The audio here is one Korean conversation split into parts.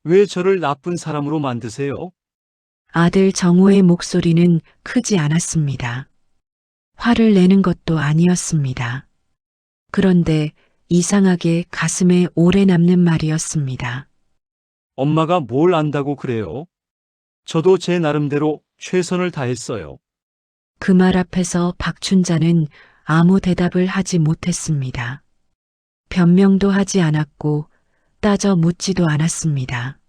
왜 저를 나쁜 사람으로 만드세요? 아들 정호의 목소리는 크지 않았습니다. 화를 내는 것도 아니었습니다. 그런데 이상하게 가슴에 오래 남는 말이었습니다. 엄마가 뭘 안다고 그래요? 저도 제 나름대로 최선을 다했어요. 그 말 앞에서 박춘자는 아무 대답을 하지 못했습니다. 변명도 하지 않았고 따져 묻지도 않았습니다.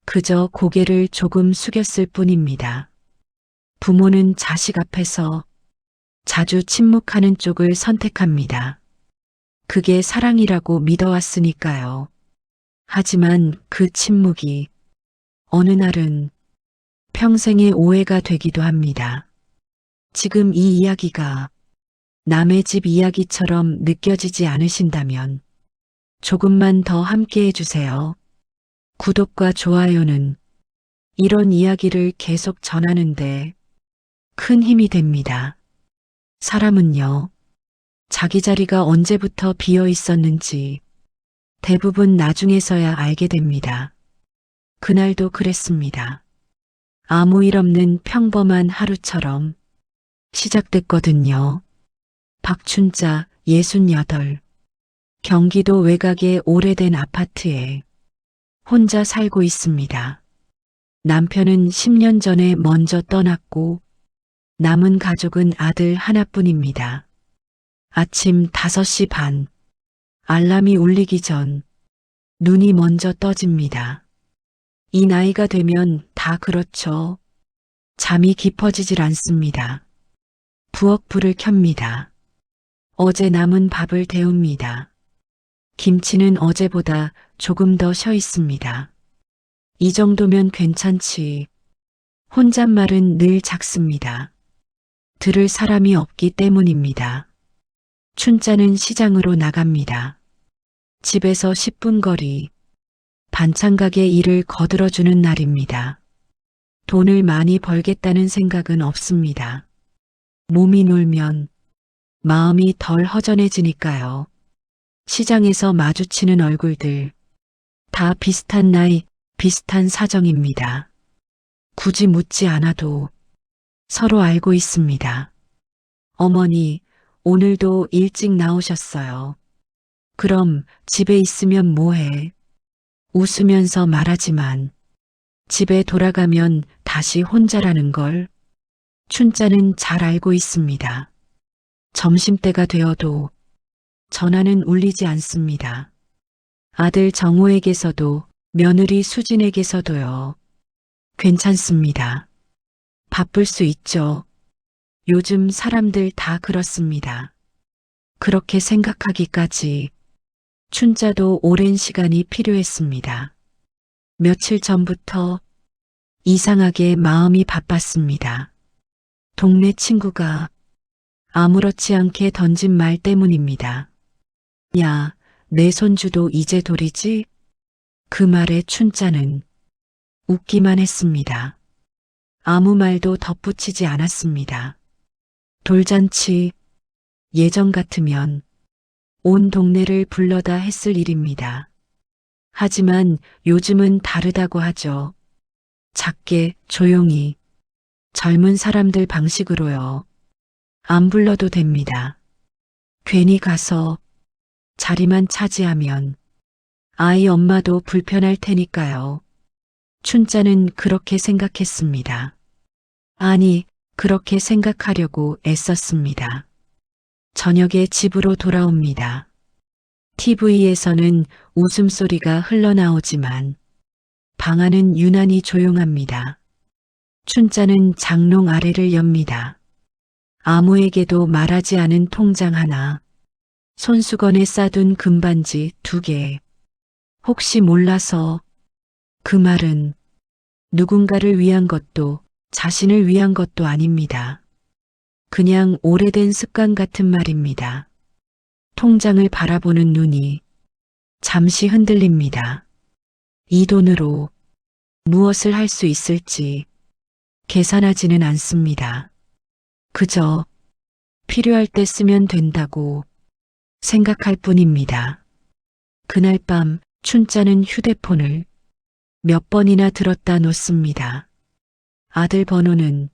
그저 고개를 조금 숙였을 뿐입니다. 부모는 자식 앞에서 자주 침묵하는 쪽을 선택합니다. 그게 사랑이라고 믿어왔으니까요. 하지만 그 침묵이 어느 날은 평생의 오해가 되기도 합니다. 지금 이 이야기가 남의 집 이야기처럼 느껴지지 않으신다면 조금만 더 함께 해주세요. 구독과 좋아요는 이런 이야기를 계속 전하는데 큰 힘이 됩니다. 사람은요, 자기 자리가 언제부터 비어 있었는지 대부분 나중에서야 알게 됩니다. 그날도 그랬습니다. 아무 일 없는 평범한 하루처럼 시작됐거든요. 박춘자 68, 경기도 외곽의 오래된 아파트에 혼자 살고 있습니다. 남편은 10년 전에 먼저 떠났고 남은 가족은 아들 하나뿐입니다. 아침 5시 반, 알람이 울리기 전 눈이 먼저 떠집니다. 이 나이가 되면 다 그렇죠. 잠이 깊어지질 않습니다. 부엌 불을 켭니다. 어제 남은 밥을 데웁니다. 김치는 어제보다 조금 더 쉬어 있습니다. 이 정도면 괜찮지. 혼잣말은 늘 작습니다. 들을 사람이 없기 때문입니다. 춘자는 시장으로 나갑니다. 집에서 10분 거리, 반찬 가게 일을 거들어주는 날입니다. 돈을 많이 벌겠다는 생각은 없습니다. 몸이 놀면 마음이 덜 허전해지니까요. 시장에서 마주치는 얼굴들, 다 비슷한 나이, 비슷한 사정입니다. 굳이 묻지 않아도 서로 알고 있습니다. 어머니, 오늘도 일찍 나오셨어요. 그럼 집에 있으면 뭐해? 웃으면서 말하지만 집에 돌아가면 다시 혼자라는 걸 춘자는 잘 알고 있습니다. 점심때가 되어도 전화는 울리지 않습니다. 아들 정호에게서도 며느리 수진에게서도요. 괜찮습니다. 바쁠 수 있죠. 요즘 사람들 다 그렇습니다. 그렇게 생각하기까지 춘자도 오랜 시간이 필요했습니다. 며칠 전부터 이상하게 마음이 바빴습니다. 동네 친구가 아무렇지 않게 던진 말 때문입니다. 야, 내 손주도 이제 돌이지? 그 말에 춘자는 웃기만 했습니다. 아무 말도 덧붙이지 않았습니다. 돌잔치, 예전 같으면 온 동네를 불러다 했을 일입니다. 하지만 요즘은 다르다고 하죠. 작게, 조용히, 젊은 사람들 방식으로요. 안 불러도 됩니다. 괜히 가서 자리만 차지하면 아이 엄마도 불편할 테니까요. 춘자는 그렇게 생각했습니다. 아니, 그렇게 생각하려고 애썼습니다. 저녁에 집으로 돌아옵니다. TV에서는 웃음소리가 흘러나오지만 방 안은 유난히 조용합니다. 춘자는 장롱 아래를 엽니다. 아무에게도 말하지 않은 통장 하나, 손수건에 싸둔 금반지 2개. 혹시 몰라서 그 말은 누군가를 위한 것도 자신을 위한 것도 아닙니다. 그냥 오래된 습관 같은 말입니다. 통장을 바라보는 눈이 잠시 흔들립니다. 이 돈으로 무엇을 할 수 있을지 계산하지는 않습니다. 그저 필요할 때 쓰면 된다고 생각할 뿐입니다. 그날 밤 춘자는 휴대폰을 몇 번이나 들었다 놓습니다. 아들 번호는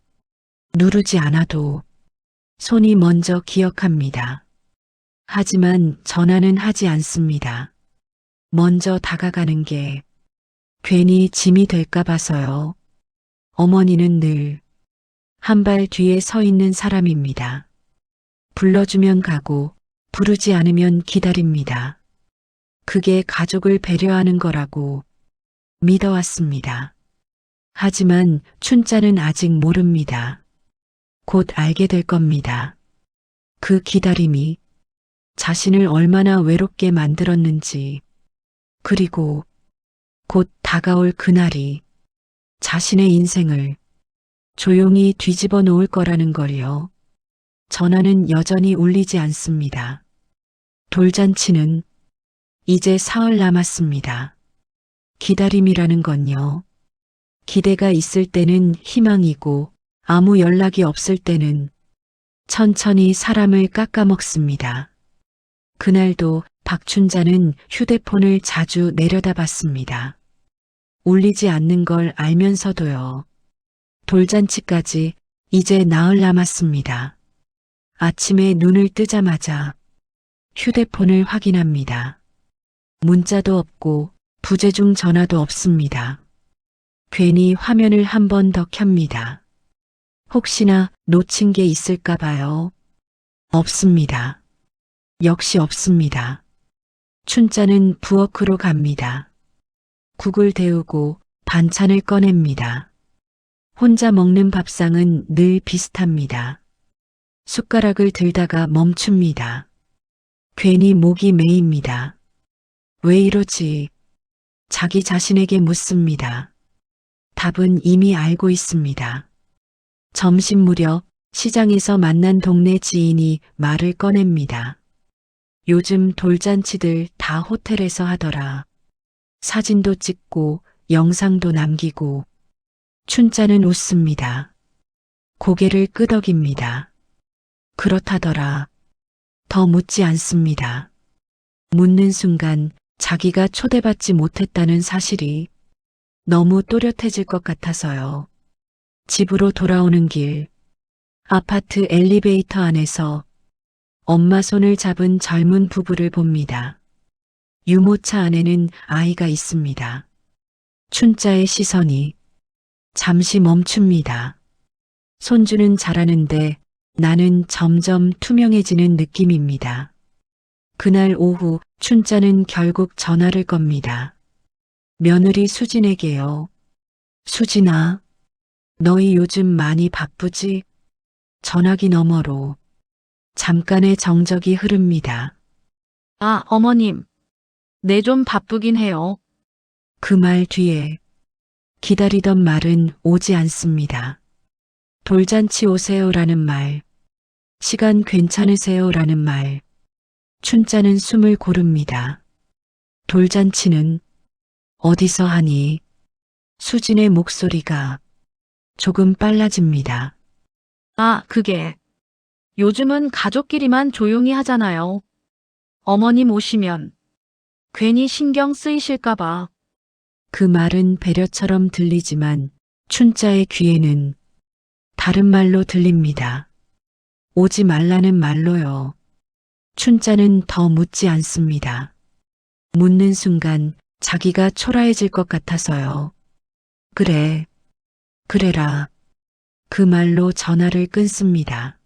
누르지 않아도 손이 먼저 기억합니다. 하지만 전화는 하지 않습니다. 먼저 다가가는 게 괜히 짐이 될까 봐서요. 어머니는 늘 한 발 뒤에 서 있는 사람입니다. 불러주면 가고 부르지 않으면 기다립니다. 그게 가족을 배려하는 거라고 믿어왔습니다. 하지만 춘자는 아직 모릅니다. 곧 알게 될 겁니다. 그 기다림이 자신을 얼마나 외롭게 만들었는지, 그리고 곧 다가올 그날이 자신의 인생을 조용히 뒤집어 놓을 거라는 걸요. 전화는 여전히 울리지 않습니다. 돌잔치는 이제 사흘 남았습니다. 기다림이라는 건요. 기대가 있을 때는 희망이고 아무 연락이 없을 때는 천천히 사람을 깎아먹습니다. 그날도 박춘자는 휴대폰을 자주 내려다봤습니다. 울리지 않는 걸 알면서도요. 돌잔치까지 이제 나흘 남았습니다. 아침에 눈을 뜨자마자 휴대폰을 확인합니다. 문자도 없고 부재중 전화도 없습니다. 괜히 화면을 한 번 더 켭니다. 혹시나 놓친 게 있을까 봐요. 없습니다. 역시 없습니다. 춘자는 부엌으로 갑니다. 국을 데우고 반찬을 꺼냅니다. 혼자 먹는 밥상은 늘 비슷합니다. 숟가락을 들다가 멈춥니다. 괜히 목이 메입니다. 왜 이러지? 자기 자신에게 묻습니다. 답은 이미 알고 있습니다. 점심 무렵 시장에서 만난 동네 지인이 말을 꺼냅니다. 요즘 돌잔치들 다 호텔에서 하더라. 사진도 찍고 영상도 남기고. 춘자는 웃습니다. 고개를 끄덕입니다. 그렇다더라. 더 묻지 않습니다. 묻는 순간 자기가 초대받지 못했다는 사실이 너무 또렷해질 것 같아서요. 집으로 돌아오는 길, 아파트 엘리베이터 안에서 엄마 손을 잡은 젊은 부부를 봅니다. 유모차 안에는 아이가 있습니다. 춘자의 시선이 잠시 멈춥니다. 손주는 자라는데 나는 점점 투명해지는 느낌입니다. 그날 오후 춘자는 결국 전화를 겁니다. 며느리 수진에게요. 수진아, 너희 요즘 많이 바쁘지? 전화기 너머로 잠깐의 정적이 흐릅니다. 아, 어머님. 네, 좀 바쁘긴 해요. 그 말 뒤에 기다리던 말은 오지 않습니다. 돌잔치 오세요라는 말, 시간 괜찮으세요라는 말, 춘자는 숨을 고릅니다. 돌잔치는 어디서 하니? 수진의 목소리가 조금 빨라집니다. 아, 그게. 요즘은 가족끼리만 조용히 하잖아요. 어머님 오시면 괜히 신경 쓰이실까봐. 그 말은 배려처럼 들리지만 춘자의 귀에는 다른 말로 들립니다. 오지 말라는 말로요. 춘자는 더 묻지 않습니다. 묻는 순간 자기가 초라해질 것 같아서요. 그래, 그래라. 그 말로 전화를 끊습니다.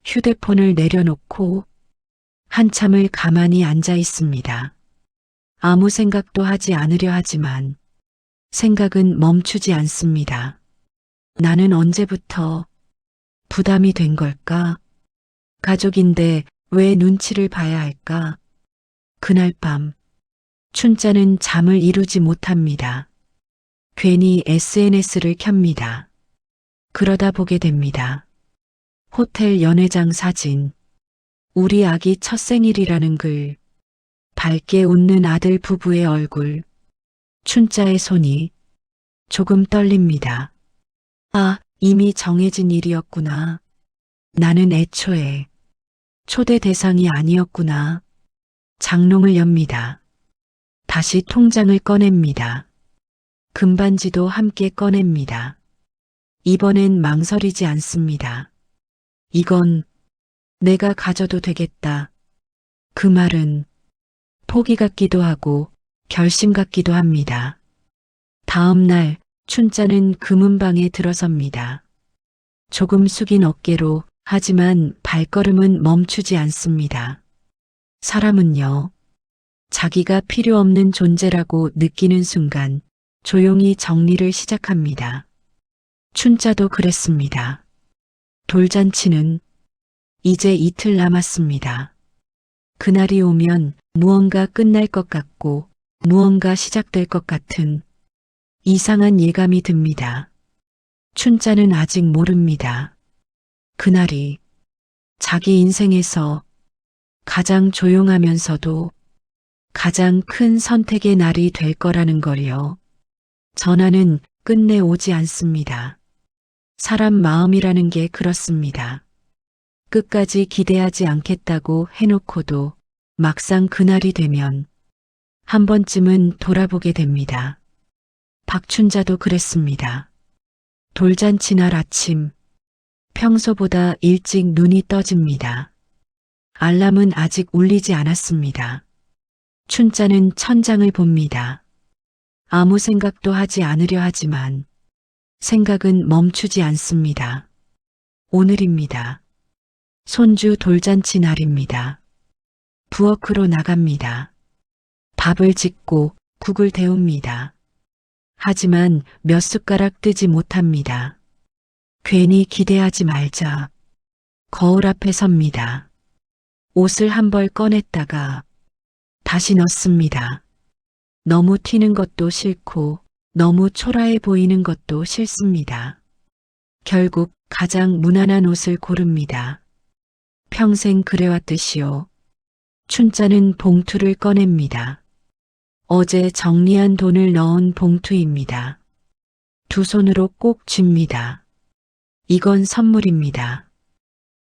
휴대폰을 내려놓고 한참을 가만히 앉아 있습니다. 아무 생각도 하지 않으려 하지만 생각은 멈추지 않습니다. 나는 언제부터 부담이 된 걸까? 가족인데 왜 눈치를 봐야 할까? 그날 밤 춘자는 잠을 이루지 못합니다. 괜히 SNS를 켭니다. 그러다 보게 됩니다. 호텔 연회장 사진, 우리 아기 첫 생일이라는 글, 밝게 웃는 아들 부부의 얼굴, 춘자의 손이 조금 떨립니다. 아, 이미 정해진 일이었구나. 나는 애초에 초대 대상이 아니었구나. 장롱을 엽니다. 다시 통장을 꺼냅니다. 금반지도 함께 꺼냅니다. 이번엔 망설이지 않습니다. 이건 내가 가져도 되겠다. 그 말은 포기 같기도 하고 결심 같기도 합니다. 다음 날 춘자는 금은방에 들어섭니다. 조금 숙인 어깨로 하지만 발걸음은 멈추지 않습니다. 사람은요, 자기가 필요 없는 존재라고 느끼는 순간 조용히 정리를 시작합니다. 춘자도 그랬습니다. 돌잔치는 이제 이틀 남았습니다. 그날이 오면 무언가 끝날 것 같고 무언가 시작될 것 같은 이상한 예감이 듭니다. 춘자는 아직 모릅니다. 그날이 자기 인생에서 가장 조용하면서도 가장 큰 선택의 날이 될 거라는 걸요. 전화는 끝내 오지 않습니다. 사람 마음이라는 게 그렇습니다. 끝까지 기대하지 않겠다고 해놓고도 막상 그날이 되면 한 번쯤은 돌아보게 됩니다. 박춘자도 그랬습니다. 돌잔치 날 아침, 평소보다 일찍 눈이 떠집니다. 알람은 아직 울리지 않았습니다. 춘자는 천장을 봅니다. 아무 생각도 하지 않으려 하지만 생각은 멈추지 않습니다. 오늘입니다. 손주 돌잔치 날입니다. 부엌으로 나갑니다. 밥을 짓고 국을 데웁니다. 하지만 몇 숟가락 뜨지 못합니다. 괜히 기대하지 말자. 거울 앞에 섭니다. 옷을 한 벌 꺼냈다가 다시 넣습니다. 너무 튀는 것도 싫고 너무 초라해 보이는 것도 싫습니다. 결국 가장 무난한 옷을 고릅니다. 평생 그래왔듯이요. 춘자는 봉투를 꺼냅니다. 어제 정리한 돈을 넣은 봉투입니다. 두 손으로 꼭 쥡니다. 이건 선물입니다.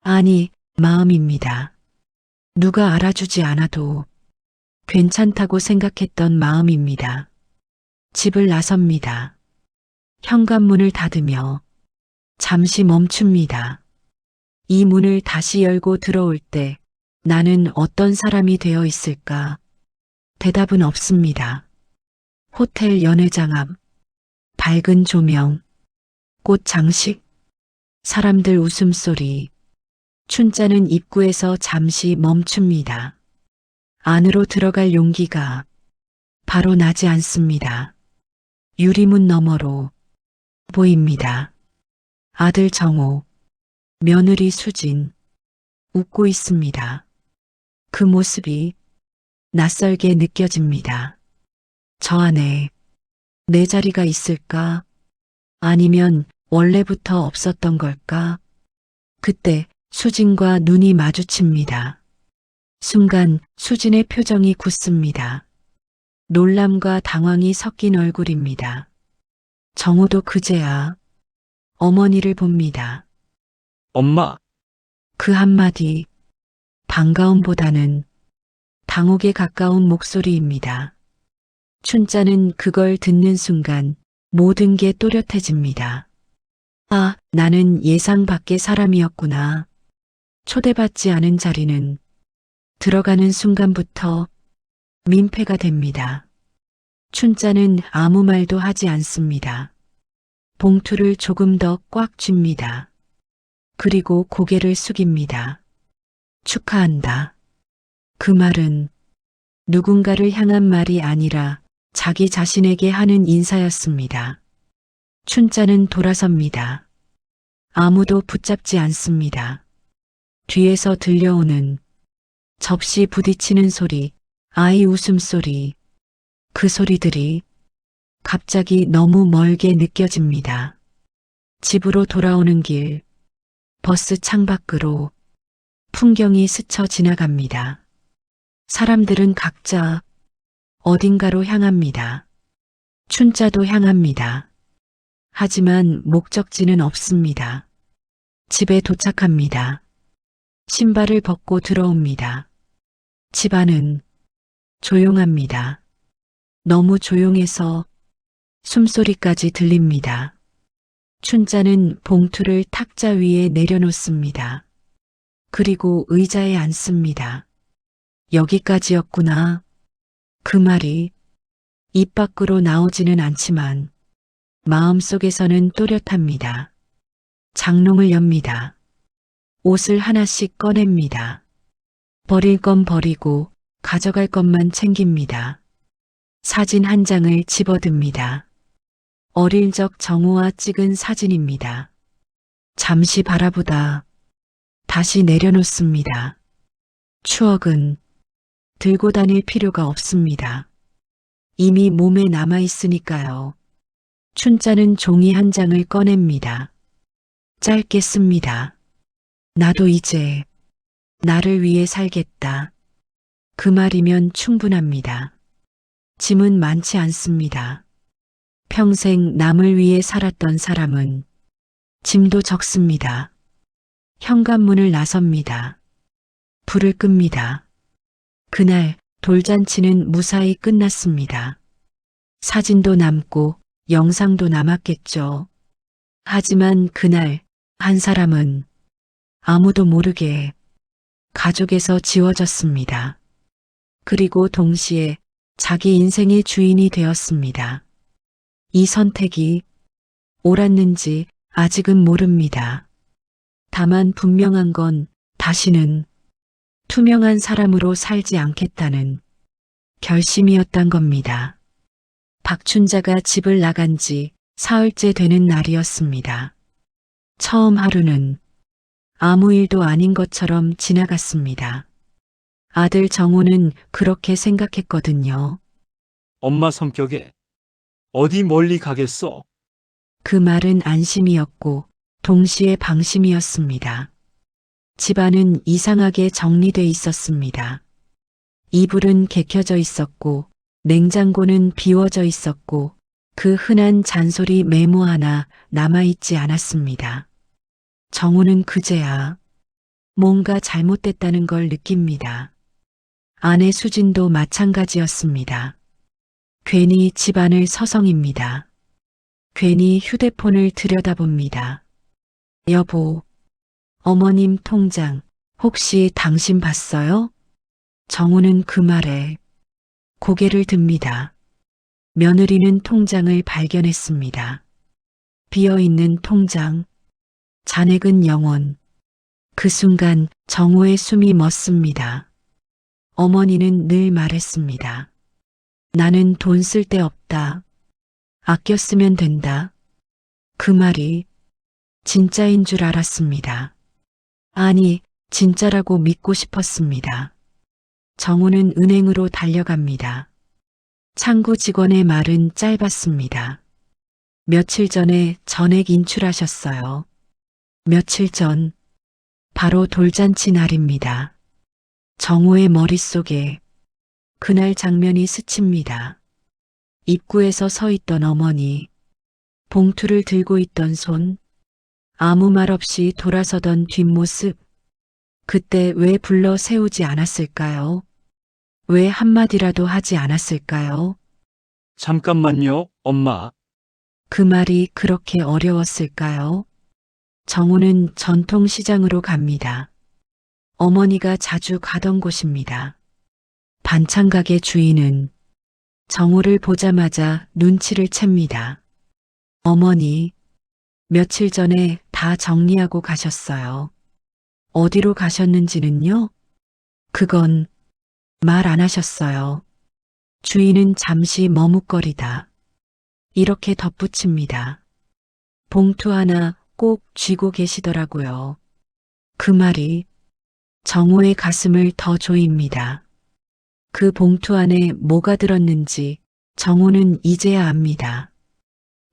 아니, 마음입니다. 누가 알아주지 않아도 괜찮다고 생각했던 마음입니다. 집을 나섭니다. 현관문을 닫으며 잠시 멈춥니다. 이 문을 다시 열고 들어올 때 나는 어떤 사람이 되어 있을까? 대답은 없습니다. 호텔 연회장 앞, 밝은 조명, 꽃 장식, 사람들 웃음소리. 춘자는 입구에서 잠시 멈춥니다. 안으로 들어갈 용기가 바로 나지 않습니다. 유리문 너머로 보입니다. 아들 정호, 며느리 수진, 웃고 있습니다. 그 모습이 낯설게 느껴집니다. 저 안에 내 자리가 있을까? 아니면 원래부터 없었던 걸까? 그때 수진과 눈이 마주칩니다. 순간 수진의 표정이 굳습니다. 놀람과 당황이 섞인 얼굴입니다. 정호도 그제야 어머니를 봅니다. 엄마, 그 한마디 반가움보다는 당혹에 가까운 목소리입니다. 춘자는 그걸 듣는 순간 모든 게 또렷해집니다. 아, 나는 예상 밖의 사람이었구나. 초대받지 않은 자리는 들어가는 순간부터 민폐가 됩니다. 춘자는 아무 말도 하지 않습니다. 봉투를 조금 더 꽉 쥡니다. 그리고 고개를 숙입니다. 축하한다. 그 말은 누군가를 향한 말이 아니라 자기 자신에게 하는 인사였습니다. 춘자는 돌아섭니다. 아무도 붙잡지 않습니다. 뒤에서 들려오는 접시 부딪히는 소리, 아이 웃음소리, 그 소리들이 갑자기 너무 멀게 느껴집니다. 집으로 돌아오는 길, 버스 창밖으로 풍경이 스쳐 지나갑니다. 사람들은 각자 어딘가로 향합니다. 춘자도 향합니다. 하지만 목적지는 없습니다. 집에 도착합니다. 신발을 벗고 들어옵니다. 집 안은 조용합니다. 너무 조용해서 숨소리까지 들립니다. 춘자는 봉투를 탁자 위에 내려놓습니다. 그리고 의자에 앉습니다. 여기까지였구나. 그 말이 입 밖으로 나오지는 않지만 마음속에서는 또렷합니다. 장롱을 엽니다. 옷을 하나씩 꺼냅니다. 버릴 건 버리고 가져갈 것만 챙깁니다. 사진 한 장을 집어듭니다. 어릴 적 정우와 찍은 사진입니다. 잠시 바라보다 다시 내려놓습니다. 추억은 들고 다닐 필요가 없습니다. 이미 몸에 남아 있으니까요. 춘자는 종이 한 장을 꺼냅니다. 짧게 씁니다. 나도 이제 나를 위해 살겠다. 그 말이면 충분합니다. 짐은 많지 않습니다. 평생 남을 위해 살았던 사람은 짐도 적습니다. 현관문을 나섭니다. 불을 끕니다. 그날 돌잔치는 무사히 끝났습니다. 사진도 남고 영상도 남았겠죠. 하지만 그날 한 사람은 아무도 모르게 가족에서 지워졌습니다. 그리고 동시에 자기 인생의 주인이 되었습니다. 이 선택이 옳았는지 아직은 모릅니다. 다만 분명한 건 다시는 투명한 사람으로 살지 않겠다는 결심이었단 겁니다. 박춘자가 집을 나간 지 사흘째 되는 날이었습니다. 처음 하루는 아무 일도 아닌 것처럼 지나갔습니다. 아들 정우는 그렇게 생각했거든요. 엄마 성격에 어디 멀리 가겠어? 그 말은 안심이었고 동시에 방심이었습니다. 집안은 이상하게 정리돼 있었습니다. 이불은 개켜져 있었고 냉장고는 비워져 있었고 그 흔한 잔소리 메모 하나 남아있지 않았습니다. 정우는 그제야 뭔가 잘못됐다는 걸 느낍니다. 아내 수진도 마찬가지였습니다. 괜히 집안을 서성입니다. 괜히 휴대폰을 들여다봅니다. 여보, 어머님 통장 혹시 당신 봤어요? 정우는 그 말에 고개를 듭니다. 며느리는 통장을 발견했습니다. 비어있는 통장, 잔액은 0원. 그 순간 정우의 숨이 멎습니다. 어머니는 늘 말했습니다. 나는 돈 쓸 데 없다. 아껴 쓰면 된다. 그 말이 진짜인 줄 알았습니다. 아니, 진짜라고 믿고 싶었습니다. 정우는 은행으로 달려갑니다. 창구 직원의 말은 짧았습니다. 며칠 전에 전액 인출하셨어요. 며칠 전, 바로 돌잔치 날입니다. 정우의 머릿속에 그날 장면이 스칩니다. 입구에서 서 있던 어머니, 봉투를 들고 있던 손, 아무 말 없이 돌아서던 뒷모습, 그때 왜 불러 세우지 않았을까요? 왜 한마디라도 하지 않았을까요? 잠깐만요, 엄마. 그 말이 그렇게 어려웠을까요? 정우는 전통시장으로 갑니다. 어머니가 자주 가던 곳입니다. 반찬 가게 주인은 정우를 보자마자 눈치를 챕니다. 어머니, 며칠 전에 다 정리하고 가셨어요. 어디로 가셨는지는요? 그건 말 안 하셨어요. 주인은 잠시 머뭇거리다 이렇게 덧붙입니다. 봉투 하나 꼭 쥐고 계시더라고요. 그 말이 정우의 가슴을 더 조입니다. 그 봉투 안에 뭐가 들었는지 정우는 이제야 압니다.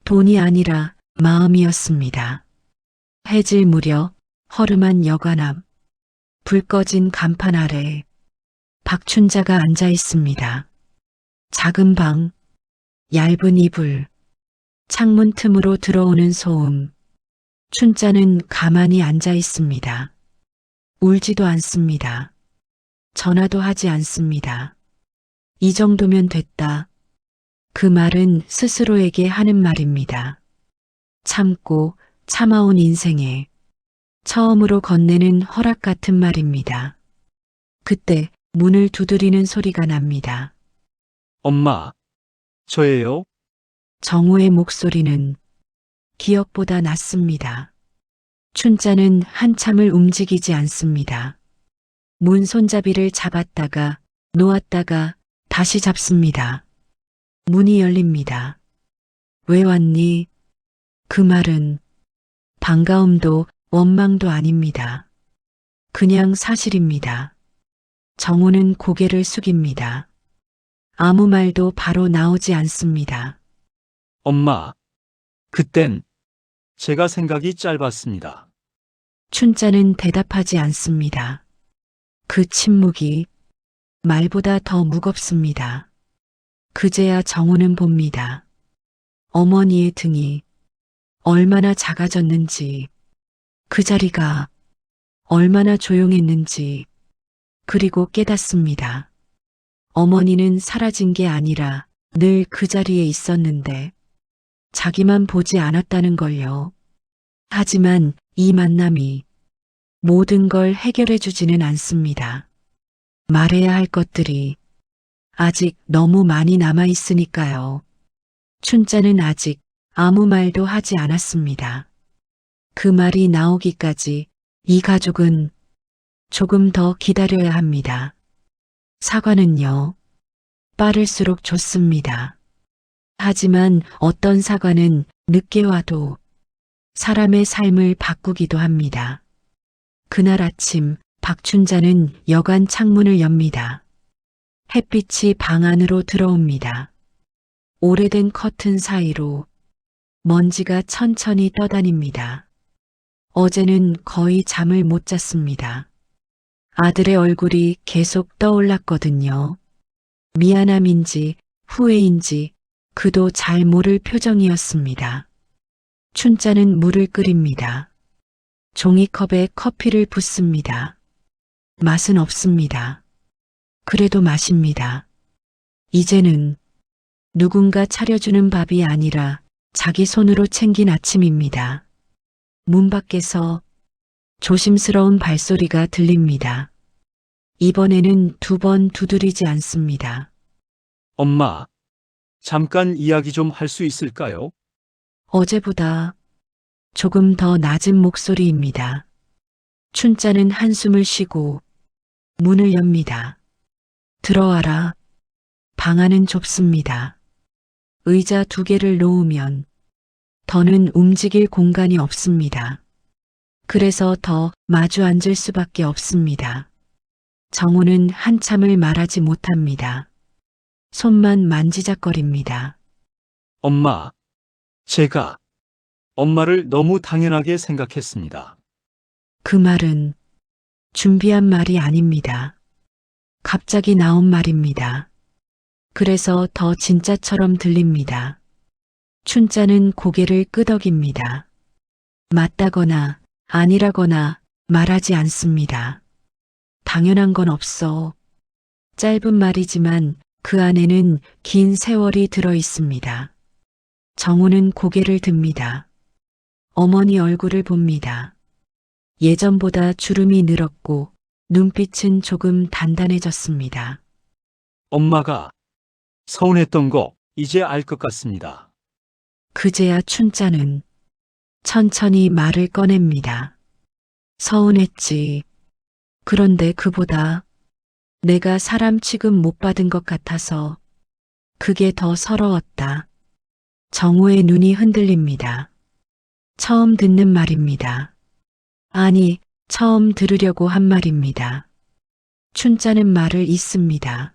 돈이 아니라 마음이었습니다. 해질 무렵 허름한 여관 앞, 불 꺼진 간판 아래 박춘자가 앉아 있습니다. 작은 방, 얇은 이불, 창문 틈으로 들어오는 소음. 춘자는 가만히 앉아 있습니다. 울지도 않습니다. 전화도 하지 않습니다. 이 정도면 됐다. 그 말은 스스로에게 하는 말입니다. 참고 참아온 인생에 처음으로 건네는 허락 같은 말입니다. 그때 문을 두드리는 소리가 납니다. 엄마, 저예요? 정우의 목소리는 기억보다 낮습니다. 춘자는 한참을 움직이지 않습니다. 문 손잡이를 잡았다가 놓았다가 다시 잡습니다. 문이 열립니다. 왜 왔니? 그 말은 반가움도 원망도 아닙니다. 그냥 사실입니다. 정우는 고개를 숙입니다. 아무 말도 바로 나오지 않습니다. 엄마, 그땐 제가 생각이 짧았습니다. 춘자는 대답하지 않습니다. 그 침묵이 말보다 더 무겁습니다. 그제야 정우는 봅니다. 어머니의 등이 얼마나 작아졌는지, 그 자리가 얼마나 조용했는지, 그리고 깨닫습니다. 어머니는 사라진 게 아니라 늘 그 자리에 있었는데 자기만 보지 않았다는 걸요. 하지만 이 만남이 모든 걸 해결해 주지는 않습니다. 말해야 할 것들이 아직 너무 많이 남아 있으니까요. 춘자는 아직 아무 말도 하지 않았습니다. 그 말이 나오기까지 이 가족은 조금 더 기다려야 합니다. 사과는요, 빠를수록 좋습니다. 하지만 어떤 사과는 늦게 와도 사람의 삶을 바꾸기도 합니다. 그날 아침 박춘자는 여관 창문을 엽니다. 햇빛이 방 안으로 들어옵니다. 오래된 커튼 사이로 먼지가 천천히 떠다닙니다. 어제는 거의 잠을 못 잤습니다. 아들의 얼굴이 계속 떠올랐거든요. 미안함인지 후회인지 그도 잘 모를 표정이었습니다. 춘자는 물을 끓입니다. 종이컵에 커피를 붓습니다. 맛은 없습니다. 그래도 마십니다. 이제는 누군가 차려주는 밥이 아니라 자기 손으로 챙긴 아침입니다. 문 밖에서 조심스러운 발소리가 들립니다. 이번에는 2번 두드리지 않습니다. 엄마, 잠깐 이야기 좀 할 수 있을까요? 어제보다 조금 더 낮은 목소리입니다. 춘자는 한숨을 쉬고 문을 엽니다. 들어와라. 방 안은 좁습니다. 의자 2개를 놓으면 더는 움직일 공간이 없습니다. 그래서 더 마주 앉을 수밖에 없습니다. 정우는 한참을 말하지 못합니다. 손만 만지작거립니다. 엄마, 제가 엄마를 너무 당연하게 생각했습니다. 그 말은 준비한 말이 아닙니다. 갑자기 나온 말입니다. 그래서 더 진짜처럼 들립니다. 춘자는 고개를 끄덕입니다. 맞다거나 아니라거나 말하지 않습니다. 당연한 건 없어. 짧은 말이지만 그 안에는 긴 세월이 들어 있습니다. 정우는 고개를 듭니다. 어머니 얼굴을 봅니다. 예전보다 주름이 늘었고 눈빛은 조금 단단해졌습니다. 엄마가 서운했던 거 이제 알 것 같습니다. 그제야 춘자는 천천히 말을 꺼냅니다. 서운했지. 그런데 그보다 내가 사람 취급 못 받은 것 같아서 그게 더 서러웠다. 정우의 눈이 흔들립니다. 처음 듣는 말입니다. 아니, 처음 들으려고 한 말입니다. 춘자는 말을 잇습니다.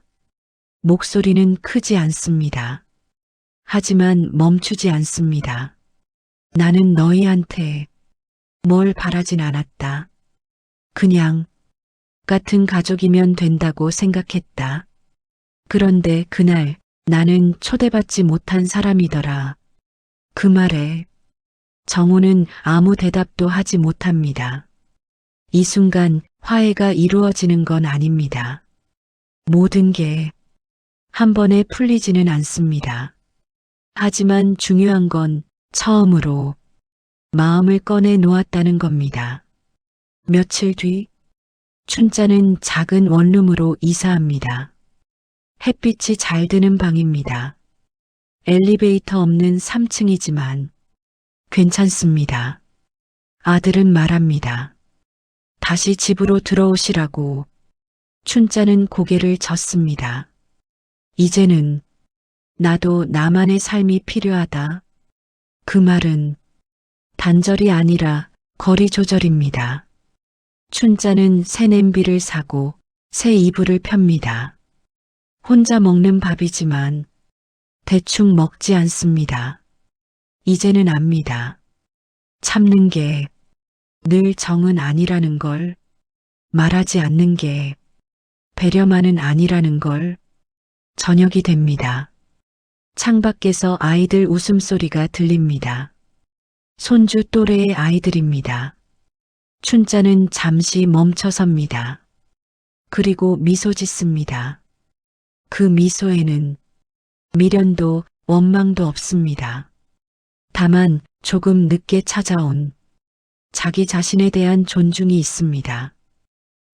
목소리는 크지 않습니다. 하지만 멈추지 않습니다. 나는 너희한테 뭘 바라진 않았다. 그냥 같은 가족이면 된다고 생각했다. 그런데 그날 나는 초대받지 못한 사람이더라. 그 말에 정우는 아무 대답도 하지 못합니다. 이 순간 화해가 이루어지는 건 아닙니다. 모든 게 한 번에 풀리지는 않습니다. 하지만 중요한 건 처음으로 마음을 꺼내 놓았다는 겁니다. 며칠 뒤 춘자는 작은 원룸으로 이사합니다. 햇빛이 잘 드는 방입니다. 엘리베이터 없는 3층이지만 괜찮습니다. 아들은 말합니다. 다시 집으로 들어오시라고. 춘자는 고개를 젓습니다. 이제는 나도 나만의 삶이 필요하다. 그 말은 단절이 아니라 거리 조절입니다. 춘자는 새 냄비를 사고 새 이불을 펴니다. 혼자 먹는 밥이지만 대충 먹지 않습니다. 이제는 압니다. 참는 게 늘 정은 아니라는 걸, 말하지 않는 게 배려만은 아니라는 걸. 저녁이 됩니다. 창밖에서 아이들 웃음소리가 들립니다. 손주 또래의 아이들입니다. 춘자는 잠시 멈춰섭니다. 그리고 미소 짓습니다. 그 미소에는 미련도 원망도 없습니다. 다만 조금 늦게 찾아온 자기 자신에 대한 존중이 있습니다.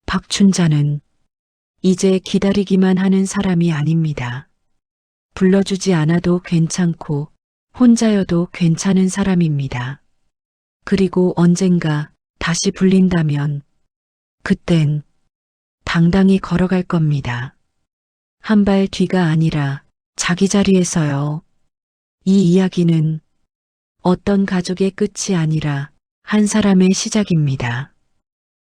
박춘자는 이제 기다리기만 하는 사람이 아닙니다. 불러주지 않아도 괜찮고 혼자여도 괜찮은 사람입니다. 그리고 언젠가 다시 불린다면 그땐 당당히 걸어갈 겁니다. 한 발 뒤가 아니라 자기 자리에서요. 이 이야기는 어떤 가족의 끝이 아니라 한 사람의 시작입니다.